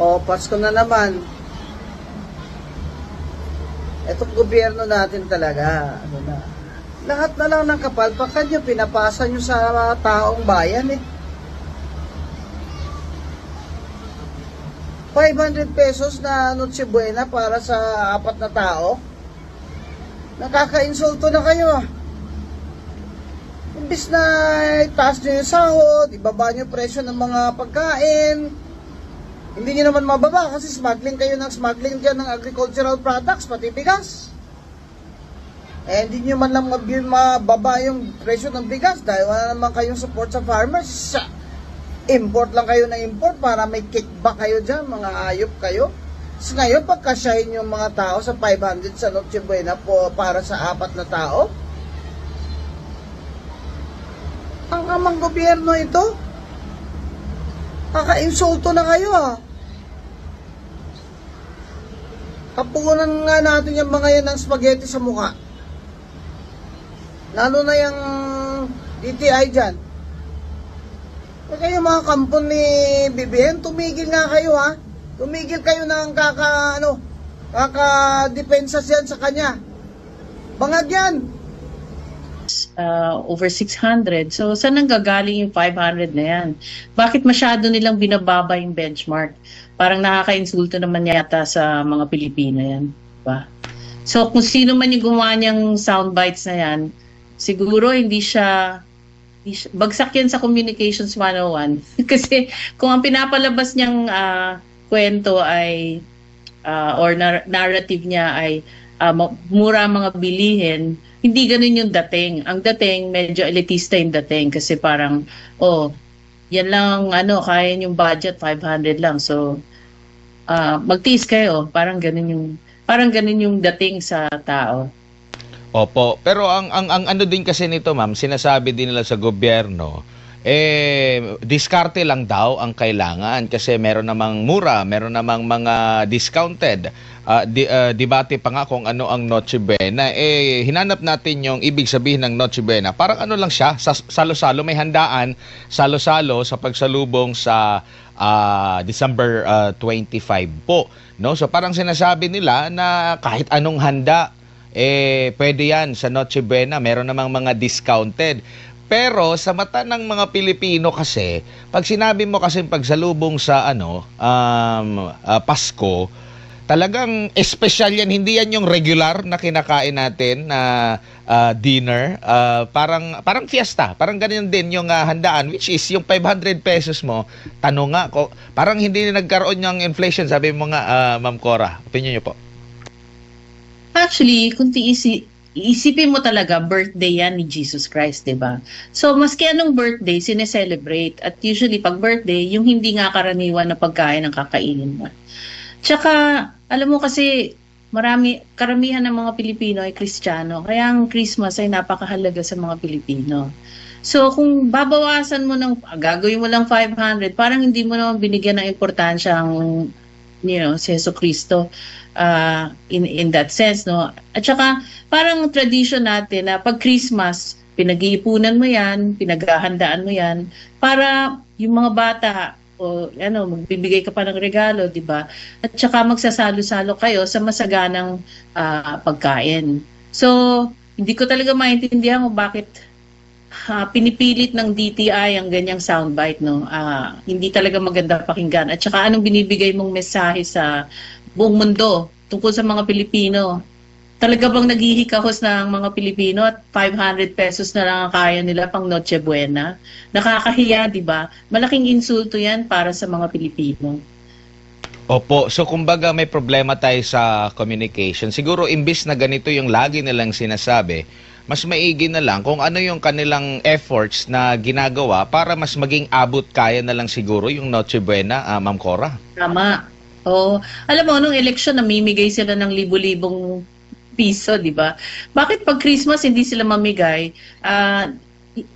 O, Pasko na naman. Itong gobyerno natin talaga, ano na, lahat na lang ng kapalpakan nyo, pinapasa nyo sa taong bayan eh. 500 pesos na Noche Buena para sa 4 na tao. Nakaka-insulto na kayo ah. Imbis na itaas nyo yung sahod, ibaba nyo presyo ng mga pagkain, hindi nyo naman mababa kasi smuggling kayo ng smuggling dyan ng agricultural products, pati bigas. Eh, hindi nyo man lang mababa yung presyo ng bigas dahil wala naman kayong support sa farmers. Import lang kayo na import para may kickback kayo dyan, mga ayop kayo. So ngayon, pagkasyahin yung mga tao sa 500 sa Noche Buena po para sa 4 na tao, ang amang gobyerno ito, kaka-insulto na kayo ah. Kapunan nga natin yung mga yan ng spaghetti sa mukha. Lalo na yung DTI dyan. Kaya kayo mga kampon ni BBM, tumigil nga kayo ha. Tumigil kayo ng kaka-depensa yan sa kanya. Bangag yan. Over 600. So, saan nang gagaling yung 500 na yan? Bakit masyado nilang binababa yung benchmark? Parang nakaka-insulto naman yata sa mga Pilipino yan. Diba? So, kung sino man yung gumawa niyang soundbites na yan, siguro hindi siya bagsak yan sa Communications 101. Kasi kung ang pinapalabas niyang kwento ay or narrative niya ay mura mga bilihin, hindi ganun yung dating. Ang dating, medyo elitista yung dating kasi parang, yan lang, kaya yung budget, 500 lang. So, magtiis kayo. Parang ganun yung dating sa tao. Opo, pero ang ano din kasi nito, ma'am, sinasabi din nila sa gobyerno, diskarte lang daw ang kailangan kasi meron namang mura, meron namang mga discounted. Debate pa nga kung ano ang Noche Buena. Hinanap natin yung ibig sabihin ng Noche Buena. Parang ano lang siya, salo-salo, may handaan, salo-salo sa pagsalubong sa December 25 po. No? So parang sinasabi nila na kahit anong handa, pwede yan sa Noche Buena, meron namang mga discounted. Pero sa mata ng mga Pilipino kasi, pag sinabi mo kasi pagsalubong sa Pasko, talagang espesyal yan, hindi yan yung regular na kinakain natin na dinner. Parang fiesta, parang ganyan din yung handaan, which is yung 500 pesos mo. Tanong nga, parang hindi nagkaroon ng inflation, sabi mo nga, Ma'am Cora. Opinion niyo po. Actually, kung iisipin mo talaga, birthday yan ni Jesus Christ, diba? So, maski anong birthday, sineselebrate. At usually, pag birthday, yung hindi nga karaniwan na pagkain ang kakainin mo. Tsaka, alam mo kasi, karamihan ng mga Pilipino ay Kristiyano. Kaya ang Christmas ay napakahalaga sa mga Pilipino. So, kung babawasan mo gagawin mo lang 500, parang hindi mo naman binigyan ng importansya ang, si Jesucristo. In that sense, no? At saka, parang tradition natin na pag Christmas, pinag-iipunan mo yan, pinaghahandaan mo yan, para yung mga bata, magbibigay ka pa ng regalo, di ba? At saka magsasalo-salo kayo sa masaganang pagkain. So, hindi ko talaga maintindihan kung bakit pinipilit ng DTI ang ganyang soundbite, no? Hindi talaga maganda pakinggan. At saka anong binibigay mong mensahe sa buong mundo tungkol sa mga Pilipino? Talaga bang naghihikahos ng mga Pilipino at 500 pesos na lang ang kaya nila pang Noche Buena? Nakakahiya, di ba? Malaking insulto yan para sa mga Pilipino. Opo, so kumbaga may problema tayo sa communication. Siguro imbis na ganito yung lagi nilang sinasabi, mas maigi na lang kung ano yung kanilang efforts na ginagawa para mas maging abot kaya na lang siguro yung Noche Buena, Ma'am Cora. Tama. Alam mo, nung eleksyon, namimigay sila ng libo-libong piso, di ba? Bakit pag Christmas hindi sila mamigay?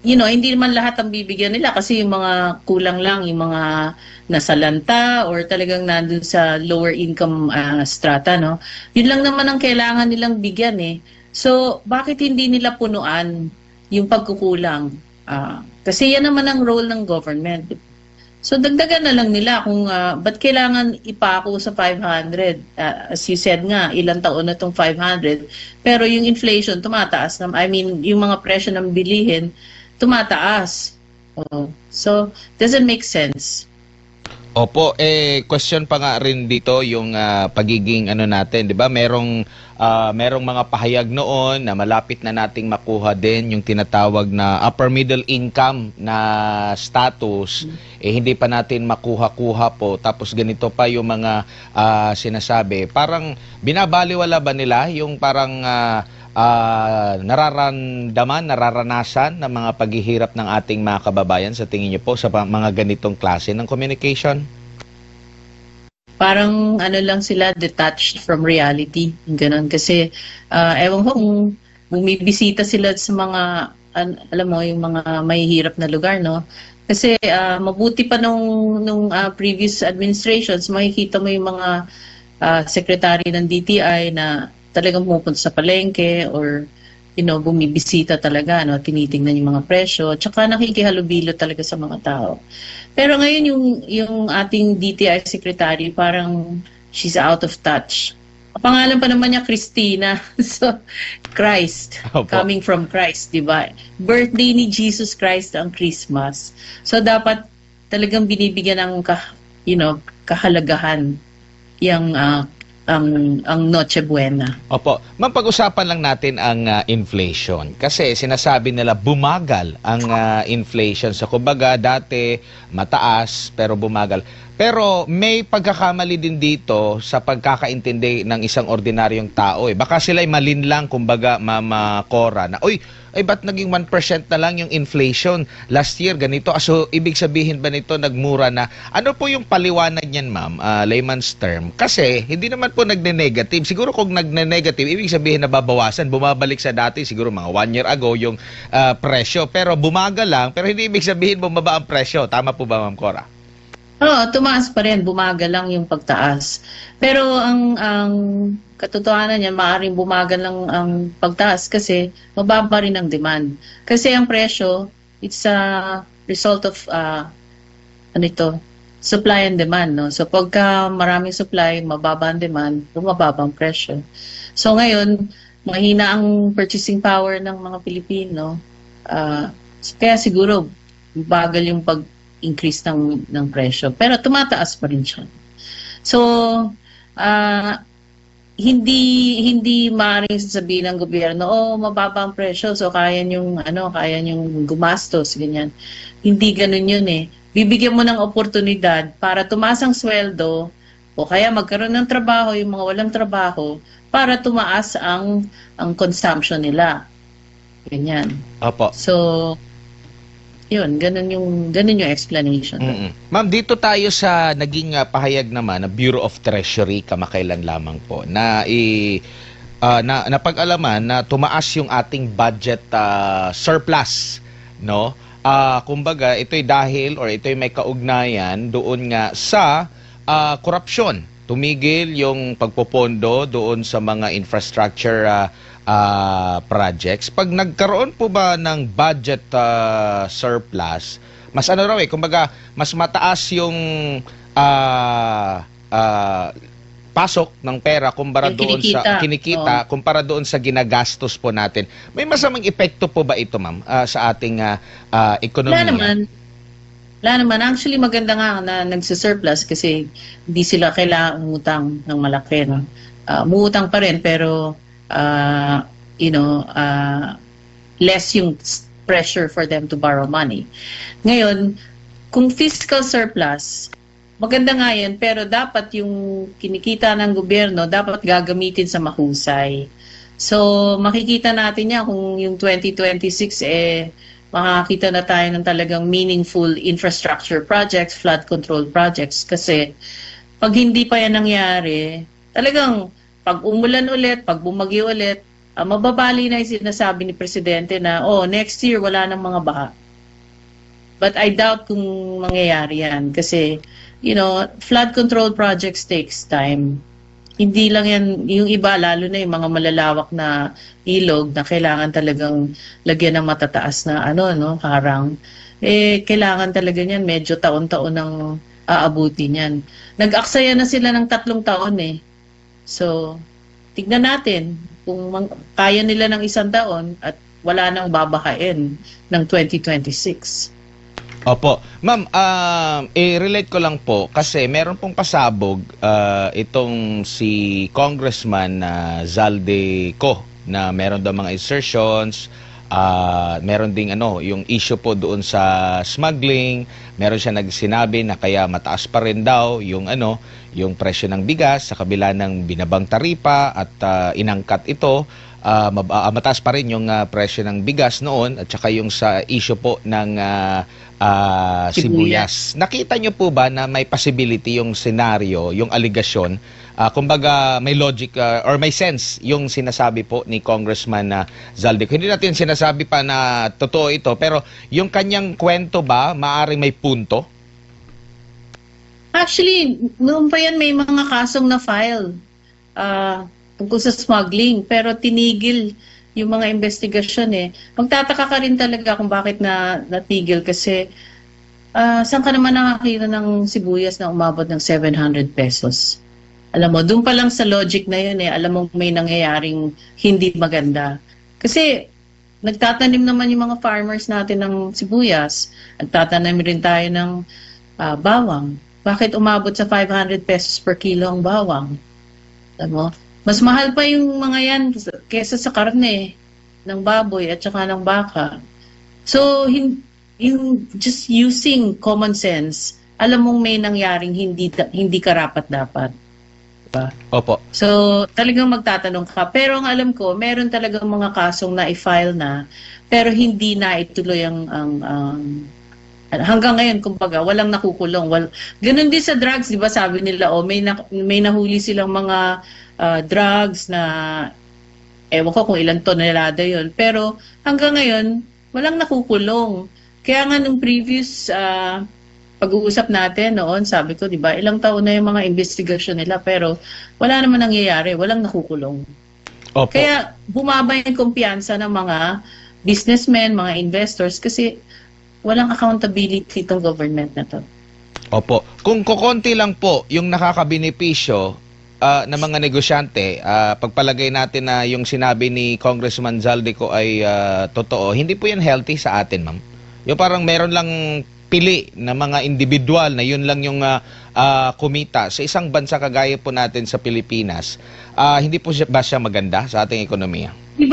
Hindi naman lahat ang bibigyan nila kasi yung mga kulang lang, yung mga nasalanta or talagang nandun sa lower income strata, no? Yun lang naman ang kailangan nilang bigyan eh. So, bakit hindi nila punuan yung pagkukulang? Kasi yan naman ang role ng government. So dagdagan na lang nila kung ba't kailangan ipako sa 500. As you said nga, ilang taon na itong 500. Pero yung inflation tumataas. I mean, yung mga presyo ng bilihin tumataas. So, doesn't make sense. Opo, question pa nga rin dito yung pagiging ano natin, 'di ba? Merong mga pahayag noon na malapit na nating makuha din yung tinatawag na upper middle income na status, hindi pa natin makuha-kuha po. Tapos ganito pa yung mga sinasabi. Parang binabaliwala ba nila yung parang nararanasan ng mga paghihirap ng ating mga kababayan sa tingin niyo po sa mga ganitong klase ng communication? Parang ano lang sila, detached from reality. Ganun. Kasi ewan ko kung bumibisita sila sa mga, alam mo, yung mga mahihirap na lugar, no? Kasi mabuti pa nung previous administrations, makikita mo yung mga secretary ng DTI na talagang pumupunta sa palengke or bumibisita talaga, tinitingnan yung mga presyo, tsaka nakikihalubilo talaga sa mga tao. Pero ngayon yung ating DTI secretary, parang she's out of touch. Ang pangalan pa naman niya Christina. So, Christ, coming from Christ, di ba? Birthday ni Jesus Christ ang Christmas. So, dapat talagang binibigyan ng kahalagahan yung ang Noche Buena. Opo. Ma'am, pag-usapan lang natin ang inflation. Kasi sinasabi nila bumagal ang inflation. So, kumbaga, dati mataas pero bumagal. Pero may pagkakamali din dito sa pagkakaintindi ng isang ordinaryong tao. Baka sila ay malinlang, kumbaga, Mama Cora, na, ba't naging 1% na lang yung inflation last year, ganito? So, ibig sabihin ba nito nagmura na? Ano po yung paliwanag niyan, ma'am? Layman's term. Kasi, hindi naman po nagne-negative. Siguro kung nagne-negative, ibig sabihin na babawasan, bumabalik sa dati, siguro mga 1 year ago, yung presyo. Pero bumaga lang, pero hindi ibig sabihin bumaba ang presyo. Tama po ba, Ma'am Cora? Oo, tumaas pa rin, bumaga lang yung pagtaas. Pero ang katotohanan niya, maaaring bumaga lang ang pagtaas kasi mababa rin ang demand. Kasi ang presyo, it's a result of supply and demand, no? So pagka maraming supply, mababa ang demand, bumababa ang presyo. So ngayon, mahina ang purchasing power ng mga Pilipino. Kaya siguro bagal yung pag-increase ng presyo. Pero tumataas pa rin siya. So, hindi maaaring sasabihin ng gobyerno, mababa ang presyo, so kaya niyong gumastos, ganyan. Hindi ganun yun eh. Bibigyan mo ng oportunidad para tumaas ang sweldo o kaya magkaroon ng trabaho yung mga walang trabaho para tumaas ang consumption nila. Ganyan. Opo. So, yun, ganun yung explanation. Ma'am, dito tayo sa naging pahayag naman ng Bureau of Treasury kamakailan lamang po na napag-alaman na tumaas yung ating budget surplus, no? Kumbaga, ito'y dahil or ito'y may kaugnayan doon nga sa korupsyon. Tumigil yung pagpopondo doon sa mga infrastructure projects. Pag nagkaroon po ba ng budget surplus, mas kumbaga, mas mataas yung pasok ng pera kumpara doon sa kinikita, kumpara doon sa ginagastos po natin. May masamang epekto po ba ito, ma'am, sa ating ekonomiya? Wala naman. Actually, maganda nga na nagsisurplus kasi hindi sila kailangang umutang ng malaki. No? Umutang pa rin pero less yung pressure for them to borrow money. Ngayon, kung fiscal surplus, maganda nga yan, pero dapat yung kinikita ng gobyerno, dapat gagamitin sa mahusay. So, makikita natin yan kung yung 2026, makakita na tayo ng talagang meaningful infrastructure projects, flood control projects. Kasi, pag hindi pa yan nangyari, talagang pag umulan ulit, pag bumagyo ulit, mababali na yung sinasabi ni Presidente na, next year wala nang mga baha. But I doubt kung mangyayari yan kasi, flood control projects takes time. Hindi lang yan, yung iba, lalo na yung mga malalawak na ilog na kailangan talagang lagyan ng matataas na harang. kailangan talaga niyan, medyo taon-taon ng aabuti niyan. Nag-aksaya na sila ng 3 taon eh. So, tignan natin kung kaya nila ng 1 taon at wala nang babahain ng 2026. Opo. Ma'am, i-relate ko lang po kasi meron pong pasabog itong si Congressman Zaldico na meron daw mga insertions, meron ding yung issue po doon sa smuggling, meron siya nagsinabi na kaya mataas pa rin daw yung yung presyo ng bigas sa kabila ng binabang taripa at inangkat ito. Mataas pa rin yung presyo ng bigas noon at saka yung sa issue po ng sibuyas. Nakita nyo po ba na may possibility yung senaryo, yung aligasyon, kumbaga may logic or may sense yung sinasabi po ni Congressman Zaldico? Hindi natin sinasabi pa na totoo ito, pero yung kanyang kwento ba maaring may punto? Actually, noon pa yan may mga kasong na-file tungkol sa smuggling, pero tinigil yung mga investigasyon eh. Magtataka ka rin talaga kung bakit natigil kasi saan ka naman nakakita ng sibuyas na umabot ng 700 pesos? Alam mo, doon pa lang sa logic na yun eh, alam mo may nangyayaring hindi maganda. Kasi nagtatanim naman yung mga farmers natin ng sibuyas, nagtatanim rin tayo ng bawang. Bakit umabot sa 500 pesos per kilo ang bawang? Alam mo? Mas mahal pa yung mga yan kesa sa karne ng baboy at saka ng baka. So, just using common sense, alam mong may nangyaring hindi karapat-dapat. Diba? Opo. So, talagang magtatanong ka. Pero ang alam ko, meron talagang mga kasong na-file na, pero hindi na ituloy ang hanggang ngayon, kumbaga, walang nakukulong. Ganun din sa drugs, di ba sabi nila, may nahuli silang mga drugs na ewan ko kung ilang tonelada yon, pero hanggang ngayon walang nakukulong. Kaya nga nung previous pag-uusap natin noon, sabi ko, di ba, ilang taon na yung mga investigasyon nila pero wala naman nangyayari, walang nakukulong. Opo. Kaya bumaba yung kumpiyansa ng mga businessmen, mga investors kasi walang accountability itong government na to. Opo. Kung kukonti lang po yung nakakabenepisyo na mga negosyante, pagpalagay natin na yung sinabi ni Congressman Zaldico ay totoo, hindi po yan healthy sa atin, ma'am. Yung parang meron lang pili na mga individual na yun lang yung kumita sa isang bansa kagaya po natin sa Pilipinas, hindi po ba siya maganda sa ating ekonomiya? Di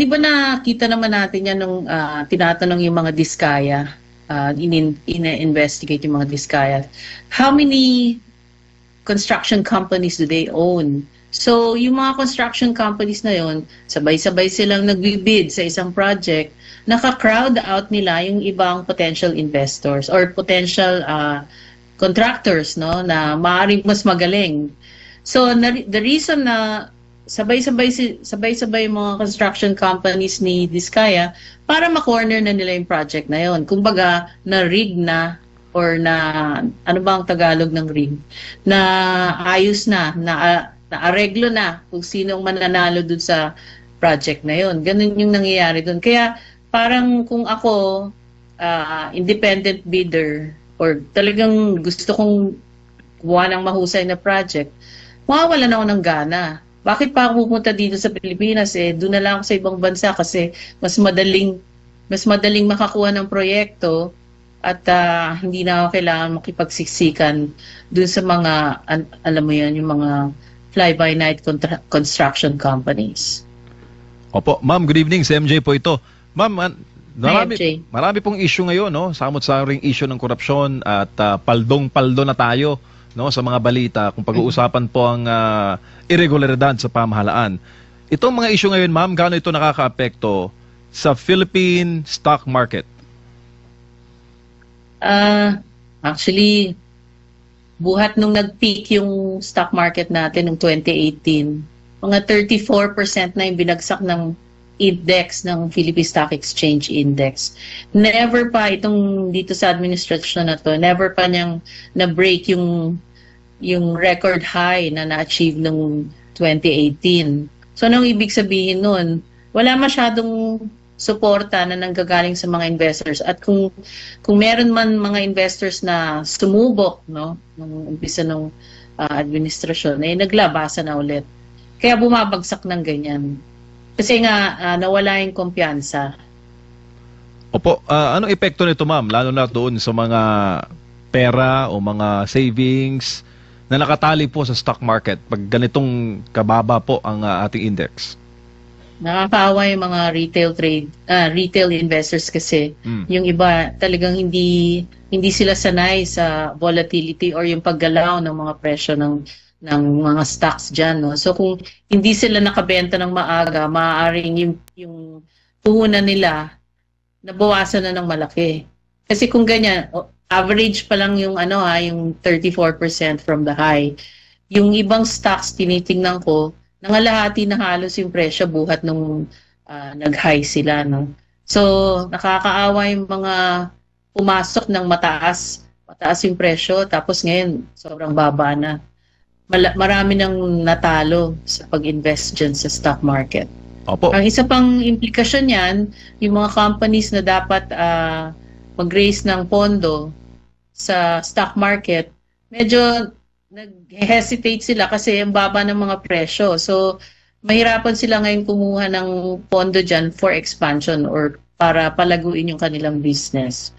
ba nakita naman natin yan nung tinatanong yung mga diskaya, ina-investigate yung mga diskaya. How many construction companies do they own? So, yung mga construction companies na yon, sabay-sabay silang nag-bid sa isang project, naka-crowd out nila yung ibang potential investors or potential contractors, no, na maaaring mas magaling. So, the reason na sabay-sabay yung mga construction companies ni Diskaya para ma-corner na nila yung project na yon. Kumbaga, na-rig na or na, ano ba ang Tagalog ng rig? Na ayos na areglo na kung sinong mananalo dun sa project na yon. Ganun yung nangyayari dun. Kaya parang kung ako, independent bidder, or talagang gusto kong kuha ng mahusay na project, mawawalan ako ng gana. Bakit pa ako pupunta dito sa Pilipinas? Doon na lang ako sa ibang bansa kasi mas madaling makakuha ng proyekto at hindi na ako kailangan makipagsiksikan dun sa mga, alam mo yan, yung mga fly-by-night construction companies. Opo, ma'am, good evening. Si MJ po ito. Ma'am, marami pong issue ngayon, no? Samot-saring issue ng korupsyon at paldong-paldo na tayo, no, sa mga balita kung pag-uusapan po ang irregularidad sa pamahalaan. Itong mga issue ngayon, ma'am, gaano ito nakaka-apekto sa Philippine stock market? Actually, buhat nung nag-peak yung stock market natin noong 2018, mga 34% na yung binagsak ng index ng Philippine Stock Exchange Index. Never pa itong dito sa administration na to, never pa niyang na-break yung record high na na-achieve noong 2018. So, anong ibig sabihin nun? Wala masyadong suporta na nanggagaling sa mga investors. At kung meron man mga investors na sumubok, no, nung umpisa ng administrasyon, naglabasan na ulit. Kaya bumabagsak ng ganyan. Kasi nga, nawala yung kumpiyansa. Opo, anong epekto nito, ma'am? Lalo na doon sa mga pera o mga savings na nakatali po sa stock market pag ganitong kababa po ang ating index? Nakakaawa yung mga retail investors kasi yung iba talagang hindi sila sanay sa volatility or yung paggalaw ng mga presyo ng mga stocks diyan, no. So kung hindi sila nakabenta ng maaga, maaaring yung puhunan nila nabawasan na ng malaki. Kasi kung ganyan, average pa lang yung yung 34% from the high. Yung ibang stocks tinitingnan ko, nangalahati na halos yung presyo buhat nung nag-high sila, no. So, nakakaawa yung mga pumasok ng mataas yung presyo, tapos ngayon sobrang baba na. Marami nang natalo sa pag-invest dyan sa stock market. Opo. Ang isa pang implikasyon yan, yung mga companies na dapat mag-raise ng pondo sa stock market, medyo nag-hesitate sila kasi ang baba ng mga presyo. So, mahirapan sila ngayon kumuha ng pondo dyan for expansion or para palaguin yung kanilang business.